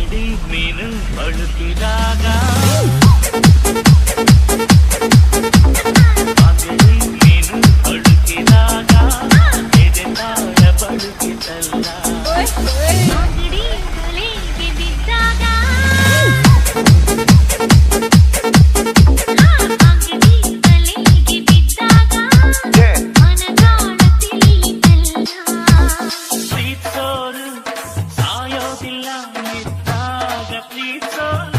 ಅಂಗಡಿ ಮೀನು ಬಳುಕಿದಾಗ ಅಂಗಡಿ ಮೀನು ಬಳುಕಿದಾಗ ಎದೆ ತಾಳ ಬಳುಕಿತಲ್ಲ ಅಂಗಡಿ ಬಲೆಗೆ ಬಿದ್ದಾಗ ಅಂಗಡಿ ಬಲೆಗೆ ಬಿದ್ದಾಗ ಮನದಾಳ ತಿಳಿಯಿತಲ್ಲ ಪ್ರೀತಿಸೋರು ಸಾಯೋದಿಲ್ಲ ನಿಂತಾಗ ಪ್ರೀತಿಸೋಣ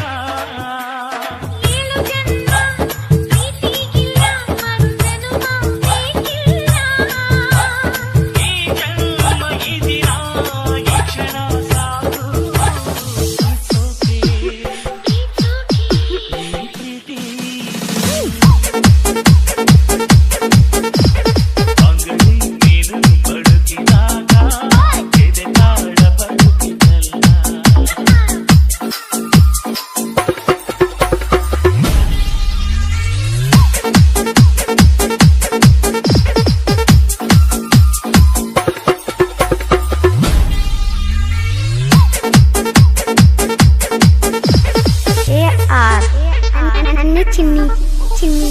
ಏಳು ಜನ್ಮ ಪ್ರೀತಿಗಿಲ್ಲ ಮರುಜನ್ಮ ಬೇಕಿಲ್ಲ ಈ ಜನ್ಮ ಇದಿರ ಈ ಕ್ಷಣ ಸಾಕು ಪ್ರೀತಿ ಅಂಗಡಿ ಮೀನು ಬಳುಕಿದಾಗ ಎದೆ ತಾಳ ಬಳುಕಿತಲ್ಲ ನನ್ನ ಚಿನ್ನಿ ಚಿನ್ನಿ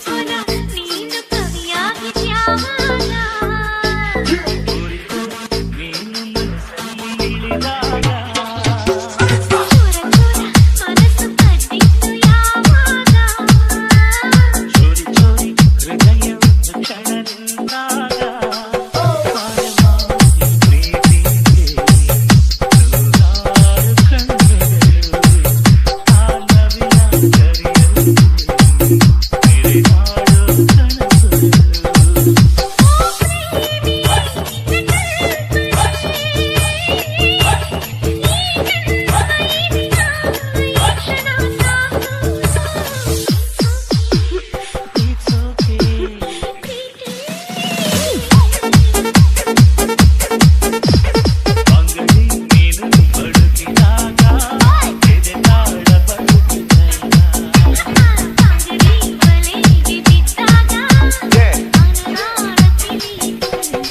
ಪುರ ನೀನು ಕವಿಯಾಗಿದ್ಯಾವಾಗ ನೀನು ಮನಸ್ಸಲ್ಲಿ ಇಳಿದಾಗ ಪುರ ಮನಸ್ಸು ಕದ್ದಿತ್ತು ಯಾವಾಗ ಚೋರಿ ಚೋರಿ ಹೃದಯ ಕ್ಷಣ ನಿಂತಾಗ ಪ್ರೀತಿಗೆ ನೂರಾರು ಕಣ್ಣುಗಳು ಆ ನವಿಲ ಕರಿಯಲು ಮೆರೆದಾಡೋ ಕನಸುಗಳು It's okay. ಅಂಗಡಿ ಮೀನು ಬಳುಕಿದಾಗ ಎದೆ ತಾಳ ಬಳುಕಿತಲ್ಲ ಅಂಗಡಿ ಬಲೆಗೆ ಬಿದ್ದಾಗ ಮನದಾಳ ತಿಳಿಯಿತಲ್ಲ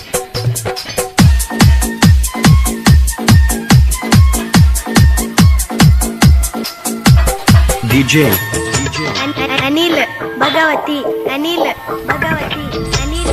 DJ ಅನಿಲ್ ಭಗವತಿ ಅನಿಲ್ ಭಗವತಿ ಅನಿಲ್